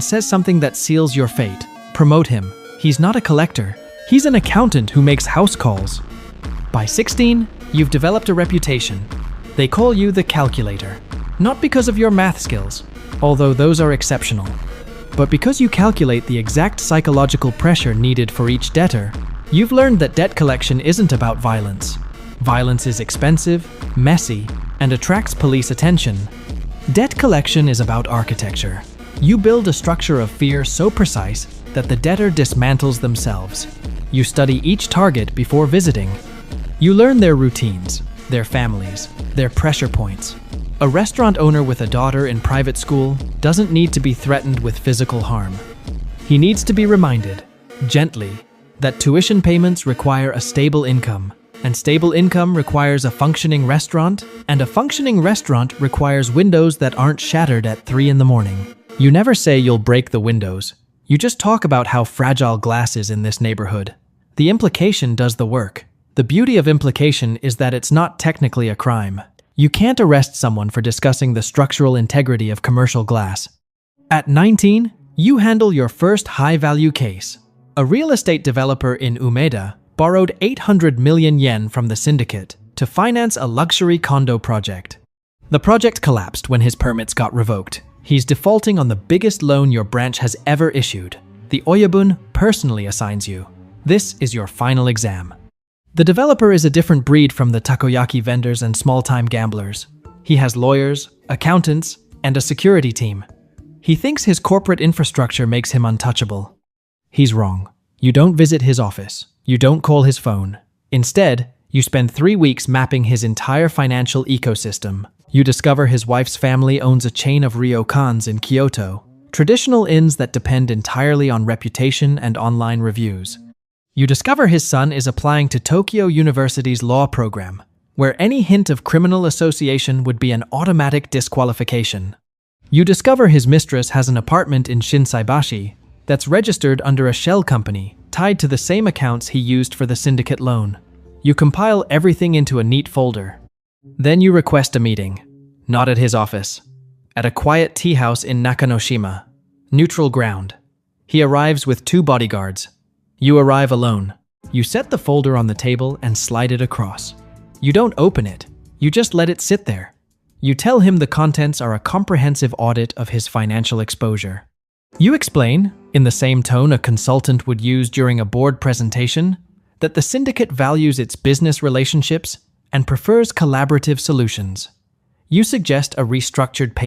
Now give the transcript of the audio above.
and says something that seals your fate. Promote him. He's not a collector. He's an accountant who makes house calls. By 16, you've developed a reputation. They call you the calculator. Not because of your math skills, although those are exceptional, but because you calculate the exact psychological pressure needed for each debtor. You've learned that debt collection isn't about violence. Violence is expensive, messy, and attracts police attention. Debt collection is about architecture. You build a structure of fear so precise that the debtor dismantles themselves. You study each target before visiting. You learn their routines, their families, their pressure points. A restaurant owner with a daughter in private school doesn't need to be threatened with physical harm. He needs to be reminded, gently, that tuition payments require a stable income, and stable income requires a functioning restaurant, and a functioning restaurant requires windows that aren't shattered at 3 in the morning. You never say you'll break the windows. You just talk about how fragile glass is in this neighborhood. The implication does the work. The beauty of implication is that it's not technically a crime. You can't arrest someone for discussing the structural integrity of commercial glass. At 19, you handle your first high-value case. A real estate developer in Umeda borrowed 800 million yen from the syndicate to finance a luxury condo project. The project collapsed when his permits got revoked. He's defaulting on the biggest loan your branch has ever issued. The Oyabun personally assigns you. This is your final exam. The developer is a different breed from the takoyaki vendors and small-time gamblers. He has lawyers, accountants, and a security team. He thinks his corporate infrastructure makes him untouchable. He's wrong. You don't visit his office. You don't call his phone. Instead, you spend 3 weeks mapping his entire financial ecosystem. You discover his wife's family owns a chain of ryokans in Kyoto, traditional inns that depend entirely on reputation and online reviews. You discover his son is applying to Tokyo University's law program, where any hint of criminal association would be an automatic disqualification. You discover his mistress has an apartment in Shinsaibashi that's registered under a shell company tied to the same accounts he used for the syndicate loan. You compile everything into a neat folder. Then you request a meeting, not at his office, at a quiet tea house in Nakanoshima, neutral ground. He arrives with 2 bodyguards. You arrive alone. You set the folder on the table and slide it across. You don't open it. You just let it sit there. You tell him the contents are a comprehensive audit of his financial exposure. You explain, in the same tone a consultant would use during a board presentation, that the syndicate values its business relationships and prefers collaborative solutions. You suggest a restructured payment